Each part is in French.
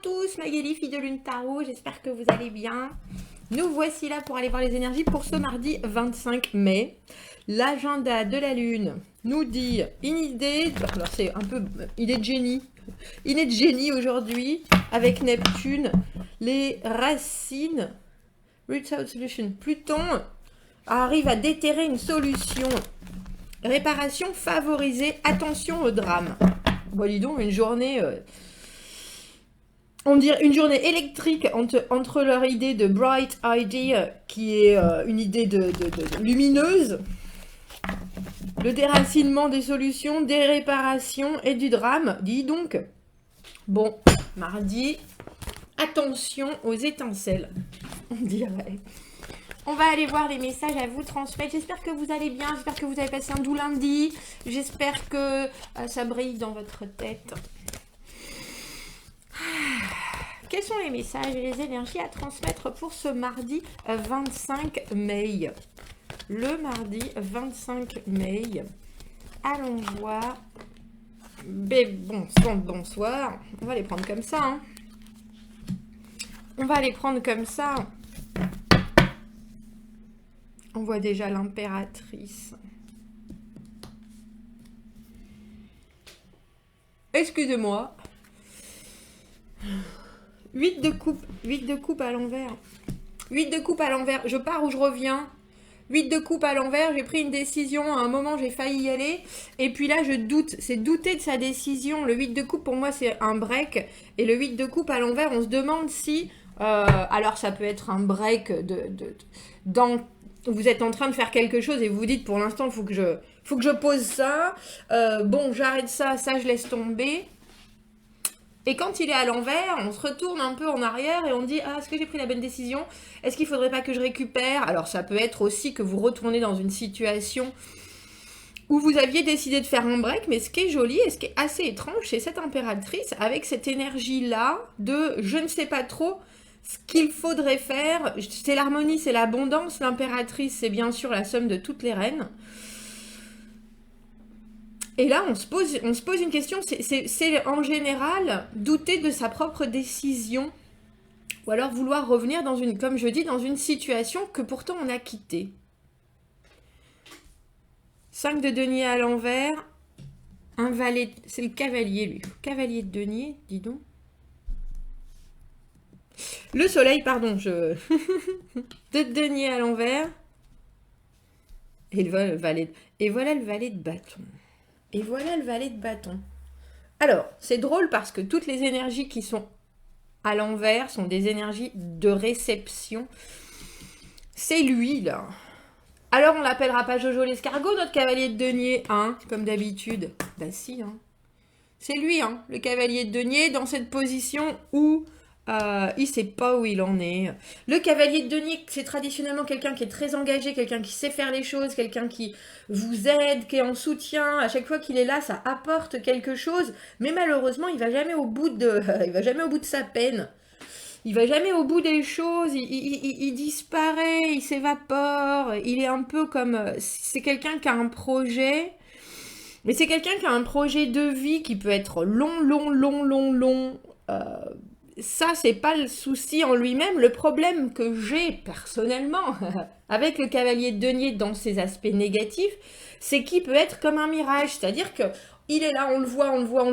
tous, Magali, fille de Lune Tarot, j'espère que vous allez bien. Nous voici là pour aller voir les énergies pour ce mardi 25 mai. L'agenda de la Lune nous dit une idée, alors c'est un peu idée de génie, idée de génie aujourd'hui avec Neptune, les racines, Roots Out Solution. Pluton arrive à déterrer une solution. Réparation favorisée, attention au drame. Bon, dis donc, une journée... on dirait une journée électrique entre leur idée de bright idea, qui est une idée de lumineuse, le déracinement des solutions, des réparations et du drame. Dis donc. Bon, mardi, attention aux étincelles, on dirait. On va aller voir les messages à vous transmettre. J'espère que vous allez bien, j'espère que vous avez passé un doux lundi. J'espère que ça brille dans votre tête. Quels sont les messages et les énergies à transmettre pour ce mardi 25 mai? Le mardi 25 mai, allons voir. Bonsoir. On va les prendre comme ça. Hein. On va les prendre comme ça. On voit déjà l'impératrice. Excusez-moi. 8 de coupe à l'envers. 8 de coupe à l'envers. Je pars ou je reviens. 8 de coupe à l'envers. J'ai pris une décision. À un moment, j'ai failli y aller. Et puis là, je doute. C'est douter de sa décision. Le 8 de coupe, pour moi, c'est un break. Et le 8 de coupe à l'envers, on se demande si... alors, ça peut être un break dans... Vous êtes en train de faire quelque chose et vous vous dites, pour l'instant, il faut que je pose ça. Bon, j'arrête ça. Ça, je laisse tomber. Et quand il est à l'envers, on se retourne un peu en arrière et on dit « Ah, est-ce que j'ai pris la bonne décision? Est-ce qu'il ne faudrait pas que je récupère ?» Alors, ça peut être aussi que vous retournez dans une situation où vous aviez décidé de faire un break, mais ce qui est joli et ce qui est assez étrange, c'est cette impératrice avec cette énergie-là de « Je ne sais pas trop ce qu'il faudrait faire. » C'est l'harmonie, c'est l'abondance. L'impératrice, c'est bien sûr la somme de toutes les reines. Et là, on se pose une question, c'est en général douter de sa propre décision, ou alors vouloir revenir dans une, comme je dis, dans une situation que pourtant on a quittée. 5 de denier à l'envers, un valet, c'est le cavalier lui, cavalier de denier, dis donc. Le soleil, pardon, de denier à l'envers, et le valet, et voilà le valet de bâton. Et voilà le valet de bâton. Alors, c'est drôle parce que toutes les énergies qui sont à l'envers sont des énergies de réception. C'est lui, là. Alors, on l'appellera pas Jojo l'escargot, notre cavalier de denier, hein, comme d'habitude. Bah si, hein. C'est lui, hein, le cavalier de denier, dans cette position où il sait pas où il en est. Le cavalier de denier, c'est traditionnellement quelqu'un qui est très engagé, quelqu'un qui sait faire les choses, quelqu'un qui vous aide, qui est en soutien. À chaque fois qu'il est là, ça apporte quelque chose. Mais malheureusement, il va jamais au bout de sa peine. Il va jamais au bout des choses. Il disparaît, il s'évapore. Il est un peu comme... C'est quelqu'un qui a un projet... Mais c'est quelqu'un qui a un projet de vie qui peut être long. Ça, c'est pas le souci en lui-même. Le problème que j'ai personnellement avec le cavalier de denier dans ses aspects négatifs, c'est qu'il peut être comme un mirage. C'est-à-dire que il est là, on le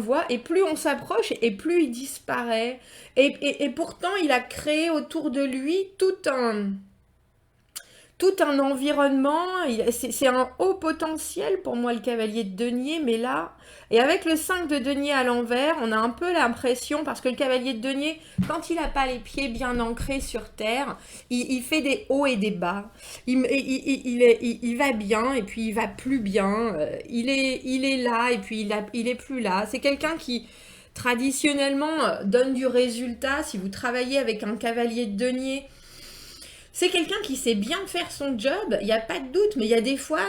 voit, et plus on s'approche, et plus il disparaît. Et pourtant, il a créé autour de lui tout un environnement, c'est un haut potentiel pour moi le cavalier de denier, mais là, et avec le 5 de denier à l'envers, on a un peu l'impression, parce que le cavalier de denier, quand il n'a pas les pieds bien ancrés sur terre, il fait des hauts et des bas, il va bien et puis il va plus bien, il est là et puis il est plus là, c'est quelqu'un qui traditionnellement donne du résultat. Si vous travaillez avec un cavalier de denier, c'est quelqu'un qui sait bien faire son job, il n'y a pas de doute, mais il y a des fois,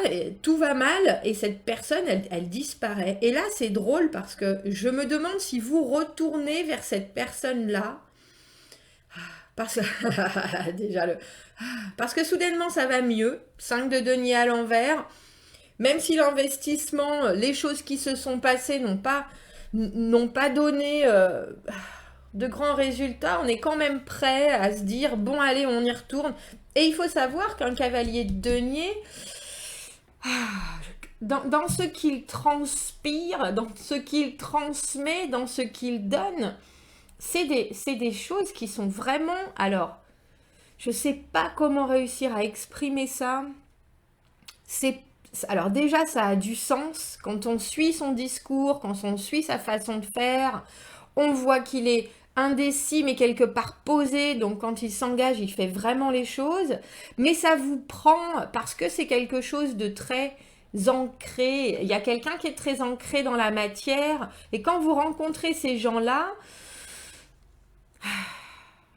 tout va mal et cette personne, elle disparaît. Et là, c'est drôle parce que je me demande si vous retournez vers cette personne-là, parce que, parce que soudainement, ça va mieux, 5 de denier à l'envers, même si l'investissement, les choses qui se sont passées n'ont pas donné... de grands résultats, on est quand même prêt à se dire, bon allez, on y retourne. Et il faut savoir qu'un cavalier de denier, dans ce qu'il transpire, dans ce qu'il transmet, dans ce qu'il donne, c'est des choses qui sont vraiment... Alors, je sais pas comment réussir à exprimer ça. Alors déjà, ça a du sens. Quand on suit son discours, quand on suit sa façon de faire, on voit qu'il est indécis, mais quelque part posé. Donc quand il s'engage, il fait vraiment les choses. Mais ça vous prend, parce que c'est quelque chose de très ancré. Il y a quelqu'un qui est très ancré dans la matière. Et quand vous rencontrez ces gens-là,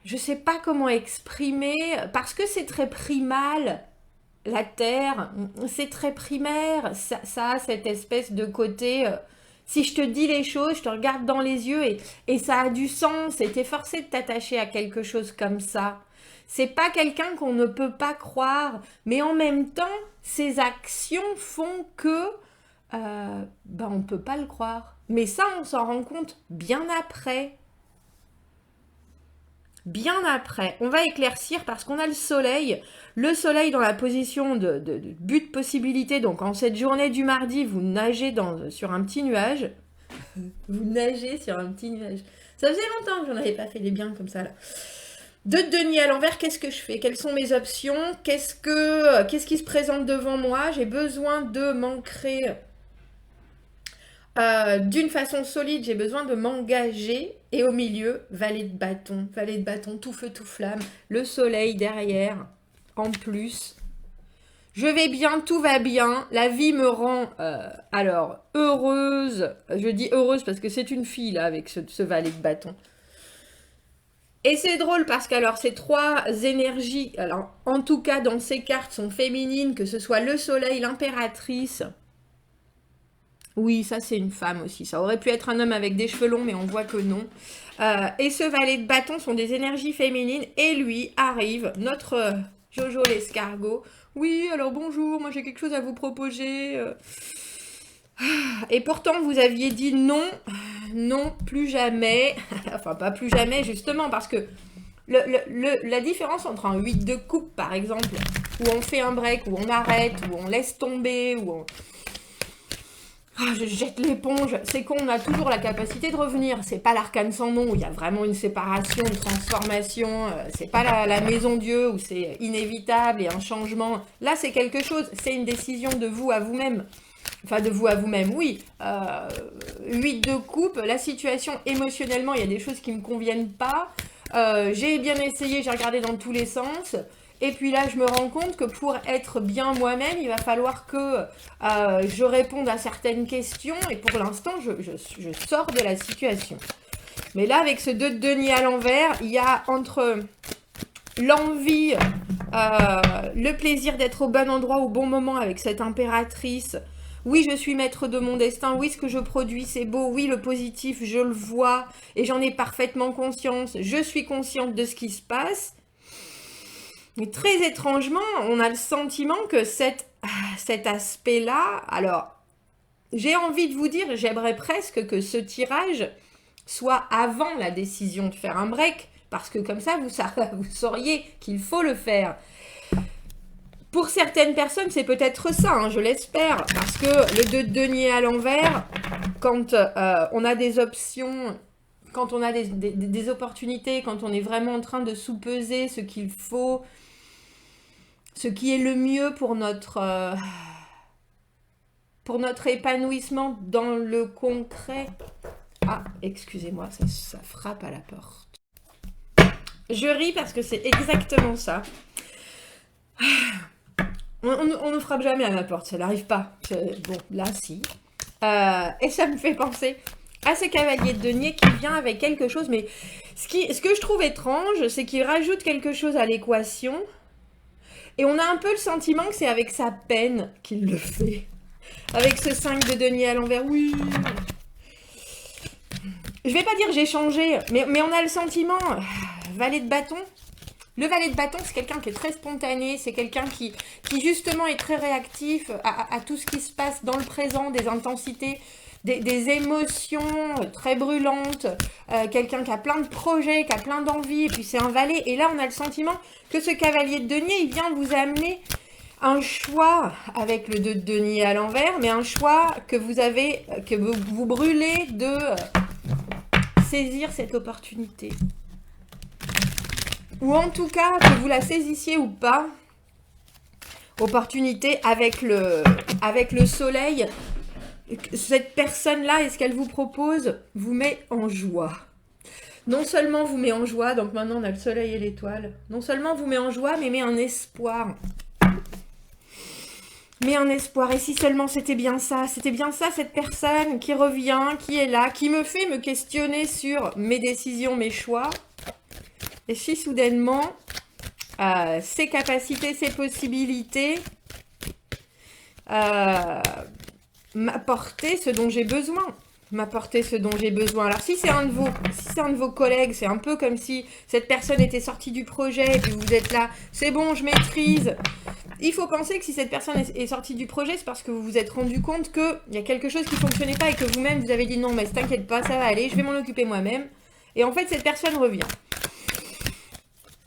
je ne sais pas comment exprimer, parce que c'est très primal. La terre, c'est très primaire, ça a cette espèce de côté, si je te dis les choses, je te regarde dans les yeux et ça a du sens, et t'es forcé de t'attacher à quelque chose comme ça. C'est pas quelqu'un qu'on ne peut pas croire, mais en même temps, ses actions font que on peut pas le croire. Mais ça, on s'en rend compte bien après. Bien après, on va éclaircir parce qu'on a le soleil dans la position de but possibilité. Donc en cette journée du mardi, vous nagez sur un petit nuage. Vous nagez sur un petit nuage. Ça faisait longtemps que j'en avais pas fait des biens comme ça là. De denier à l'envers, qu'est-ce que je fais? Quelles sont mes options? Qu'est-ce qui se présente devant moi? J'ai besoin de m'ancrer d'une façon solide, j'ai besoin de m'engager. Et au milieu, valet de bâton, tout feu, tout flamme, le soleil derrière, en plus. Je vais bien, tout va bien, la vie me rend, alors, heureuse. Je dis heureuse parce que c'est une fille, là, avec ce valet de bâton. Et c'est drôle parce que, alors, ces trois énergies, alors, en tout cas, dans ces cartes, sont féminines, que ce soit le soleil, l'impératrice. Oui, ça c'est une femme aussi. Ça aurait pu être un homme avec des cheveux longs, mais on voit que non. Et ce valet de bâton sont des énergies féminines. Et lui arrive, notre Jojo l'escargot. Oui, alors bonjour, moi j'ai quelque chose à vous proposer. Et pourtant vous aviez dit non, non, plus jamais. Enfin, pas plus jamais, justement, parce que la différence entre un 8 de coupe, par exemple, où on fait un break, où on arrête, où on laisse tomber, où on... je jette l'éponge, c'est qu'on a toujours la capacité de revenir. C'est pas l'arcane sans nom où il y a vraiment une séparation, une transformation. C'est pas la maison Dieu où c'est inévitable et un changement. Là, c'est quelque chose, c'est une décision de vous à vous-même. Enfin, de vous à vous-même, oui. 8 de coupe, la situation émotionnellement, il y a des choses qui me conviennent pas. J'ai bien essayé, j'ai regardé dans tous les sens. Et puis là, je me rends compte que pour être bien moi-même, il va falloir que je réponde à certaines questions. Et pour l'instant, je sors de la situation. Mais là, avec ce 2 de denier à l'envers, il y a entre l'envie, le plaisir d'être au bon endroit, au bon moment avec cette impératrice. Oui, je suis maître de mon destin. Oui, ce que je produis, c'est beau. Oui, le positif, je le vois. Et j'en ai parfaitement conscience. Je suis consciente de ce qui se passe. Mais très étrangement, on a le sentiment que cet aspect-là, alors, j'ai envie de vous dire, j'aimerais presque que ce tirage soit avant la décision de faire un break, parce que comme ça, vous sauriez qu'il faut le faire. Pour certaines personnes, c'est peut-être ça, hein, je l'espère, parce que le 2 de denier à l'envers, quand on a des options... Quand on a des opportunités, quand on est vraiment en train de sous-peser ce qu'il faut, ce qui est le mieux pour notre épanouissement dans le concret. Ah, excusez-moi, ça frappe à la porte. Je ris parce que c'est exactement ça. On ne frappe jamais à ma porte, ça n'arrive pas. Bon, là, si. Et ça me fait penser à ce cavalier de denier qui vient avec quelque chose. Mais ce que je trouve étrange, c'est qu'il rajoute quelque chose à l'équation. Et on a un peu le sentiment que c'est avec sa peine qu'il le fait. Avec ce 5 de denier à l'envers. Oui. Je vais pas dire j'ai changé, mais on a le sentiment... Valet de bâton. Le valet de bâton, c'est quelqu'un qui est très spontané. C'est quelqu'un qui justement est très réactif à tout ce qui se passe dans le présent, des intensités, des émotions très brûlantes, quelqu'un qui a plein de projets, qui a plein d'envies, et puis c'est un valet. Et là, on a le sentiment que ce cavalier de denier, il vient vous amener un choix avec le 2 de denier à l'envers, mais un choix que vous avez, que vous brûlez de saisir cette opportunité. Ou en tout cas, que vous la saisissiez ou pas, opportunité avec le soleil, cette personne-là et ce qu'elle vous propose vous met en joie. Non seulement vous met en joie, donc maintenant on a le soleil et l'étoile, non seulement vous met en joie, mais met un espoir. Mais un espoir, et si seulement c'était bien ça, cette personne qui revient, qui est là, qui me fait me questionner sur mes décisions, mes choix, et si soudainement, ses capacités, ses possibilités, m'apporter ce dont j'ai besoin. Alors si c'est un de vos collègues, c'est un peu comme si cette personne était sortie du projet et puis vous êtes là, c'est bon, je maîtrise. Il faut penser que si cette personne est sortie du projet, c'est parce que vous vous êtes rendu compte qu'il y a quelque chose qui ne fonctionnait pas et que vous-même vous avez dit non, mais t'inquiète pas, ça va aller, je vais m'en occuper moi-même. Et en fait, cette personne revient.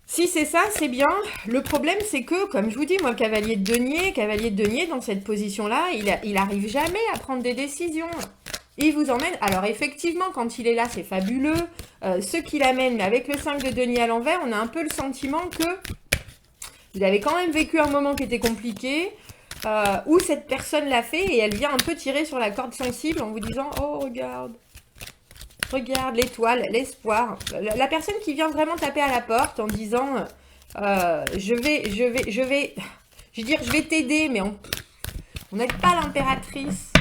Si c'est ça, c'est bien. Le problème, c'est que, comme je vous dis, moi, cavalier de denier, dans cette position-là, il arrive jamais à prendre des décisions. Il vous emmène. Alors, effectivement, quand il est là, c'est fabuleux. Ce qu'il amène, mais avec le 5 de denier à l'envers, on a un peu le sentiment que vous avez quand même vécu un moment qui était compliqué, où cette personne l'a fait et elle vient un peu tirer sur la corde sensible en vous disant « Oh, regarde l'étoile, l'espoir. » La personne qui vient vraiment taper à la porte en disant je vais t'aider, mais on n'aide pas l'impératrice.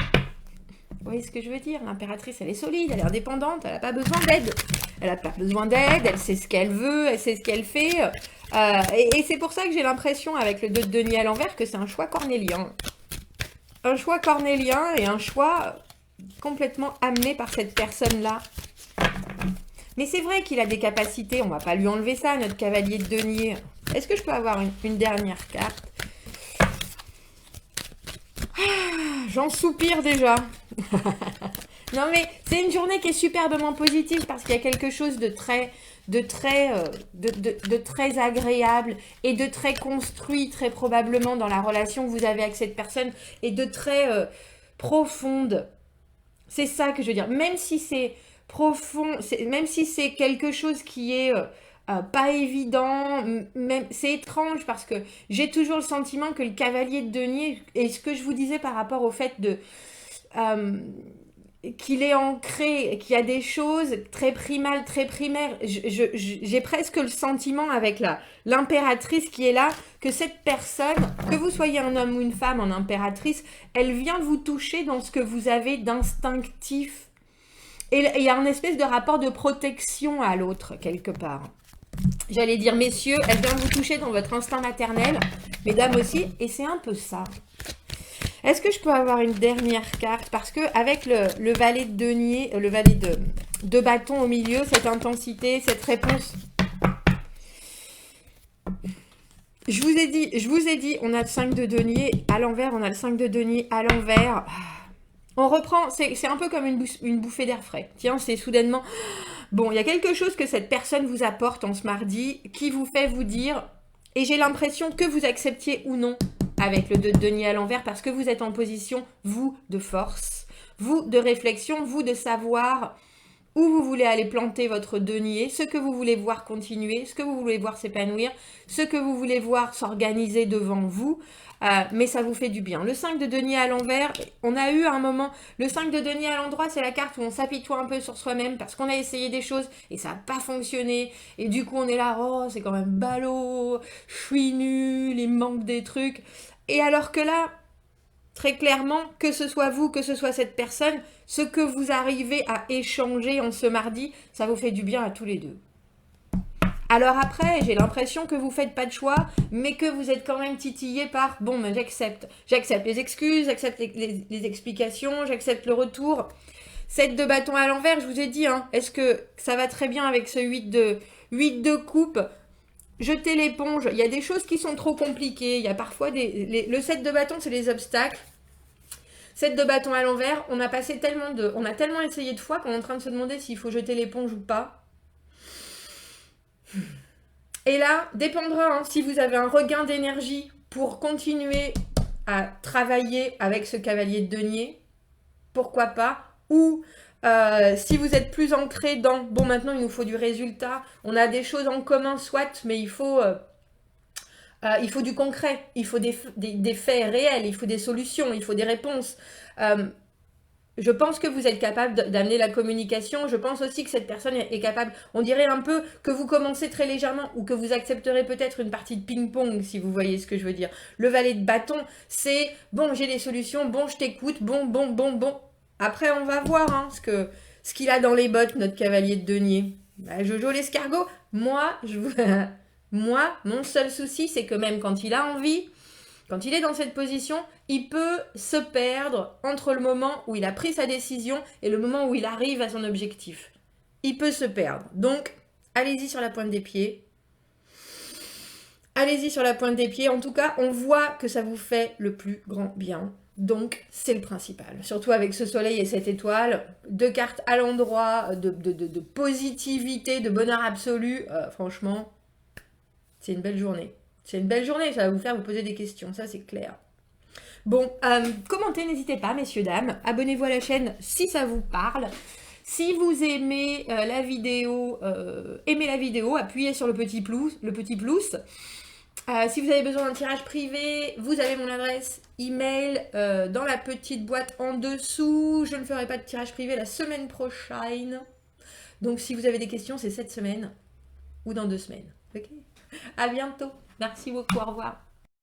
Vous voyez ce que je veux dire? L'impératrice, elle est solide, elle est indépendante, elle n'a pas besoin d'aide. Elle sait ce qu'elle veut, elle sait ce qu'elle fait. Et c'est pour ça que j'ai l'impression, avec le 2 de denier à l'envers, que c'est un choix cornélien. Un choix cornélien et un choix complètement amené par cette personne-là. Mais c'est vrai qu'il a des capacités, on va pas lui enlever ça, notre cavalier de denier. Est-ce que je peux avoir une dernière carte? J'en soupire déjà. Non mais c'est une journée qui est superbement positive parce qu'il y a quelque chose de très agréable et de très construit très probablement dans la relation que vous avez avec cette personne et de très profonde. C'est ça que je veux dire. Même si c'est profond, même si c'est quelque chose qui est pas évident, même c'est étrange parce que j'ai toujours le sentiment que le cavalier de denier, et ce que je vous disais par rapport au fait de qu'il est ancré, qu'il y a des choses très primales, très primaires. J'ai presque le sentiment avec l'impératrice qui est là, que cette personne, que vous soyez un homme ou une femme en impératrice, elle vient vous toucher dans ce que vous avez d'instinctif. Et il y a un espèce de rapport de protection à l'autre, quelque part. J'allais dire, messieurs, elle vient vous toucher dans votre instinct maternel, mesdames aussi, et c'est un peu ça. Est-ce que je peux avoir une dernière carte? Parce que avec le valet de denier, le valet de bâton au milieu, cette intensité, cette réponse. Je vous ai dit, on a le 5 de denier à l'envers, on a le 5 de denier à l'envers. On reprend, c'est un peu comme une bouffée d'air frais. Tiens, c'est soudainement... Bon, il y a quelque chose que cette personne vous apporte en ce mardi qui vous fait vous dire, et j'ai l'impression que vous acceptiez ou non avec le 2 de denier à l'envers parce que vous êtes en position, vous, de force, vous, de réflexion, vous, de savoir où vous voulez aller planter votre denier, ce que vous voulez voir continuer, ce que vous voulez voir s'épanouir, ce que vous voulez voir s'organiser devant vous, mais ça vous fait du bien. Le 5 de denier à l'envers, on a eu un moment, le 5 de denier à l'endroit, c'est la carte où on s'apitoie un peu sur soi-même parce qu'on a essayé des choses et ça n'a pas fonctionné, et du coup on est là, oh c'est quand même ballot, je suis nul, il me manque des trucs, et alors que là, très clairement, que ce soit vous, que ce soit cette personne, ce que vous arrivez à échanger en ce mardi, ça vous fait du bien à tous les deux. Alors après, j'ai l'impression que vous ne faites pas de choix, mais que vous êtes quand même titillé par « bon, ben j'accepte. J'accepte les excuses, j'accepte les explications, j'accepte le retour. » 7 de bâton à l'envers, je vous ai dit, hein, est-ce que ça va très bien avec ce 8 de coupe? Jetez l'éponge, il y a des choses qui sont trop compliquées, il y a parfois le 7 de bâton, c'est les obstacles. 7 de bâton à l'envers, on a tellement essayé de fois qu'on est en train de se demander s'il faut jeter l'éponge ou pas. Et là, dépendra si vous avez un regain d'énergie pour continuer à travailler avec ce cavalier de denier, pourquoi pas, ou si vous êtes plus ancré dans, bon maintenant il nous faut du résultat, on a des choses en commun soit, mais il faut du concret, il faut des faits réels, il faut des solutions, il faut des réponses. Je pense que vous êtes capable d'amener la communication. Je pense aussi que cette personne est capable, on dirait un peu que vous commencez très légèrement ou que vous accepterez peut-être une partie de ping-pong, si vous voyez ce que je veux dire. Le valet de bâton, c'est bon, j'ai des solutions, bon, je t'écoute, bon. Après, on va voir ce qu'il a dans les bottes, notre cavalier de denier. Bah, Jojo l'escargot, moi, mon seul souci, c'est que même quand il a envie, quand il est dans cette position, il peut se perdre entre le moment où il a pris sa décision et le moment où il arrive à son objectif. Il peut se perdre. Donc, allez-y sur la pointe des pieds. Allez-y sur la pointe des pieds. En tout cas, on voit que ça vous fait le plus grand bien. Donc, c'est le principal. Surtout avec ce soleil et cette étoile. 2 cartes à l'endroit de positivité, de bonheur absolu. Franchement, c'est une belle journée. C'est une belle journée, ça va vous faire vous poser des questions, ça c'est clair. Bon, commentez, n'hésitez pas, messieurs, dames. Abonnez-vous à la chaîne si ça vous parle. Si vous aimez la vidéo, appuyez sur le petit plus. Si vous avez besoin d'un tirage privé, vous avez mon adresse email dans la petite boîte en dessous. Je ne ferai pas de tirage privé la semaine prochaine. Donc si vous avez des questions, c'est cette semaine ou dans 2 semaines. Ok ? À bientôt. Merci beaucoup, au revoir.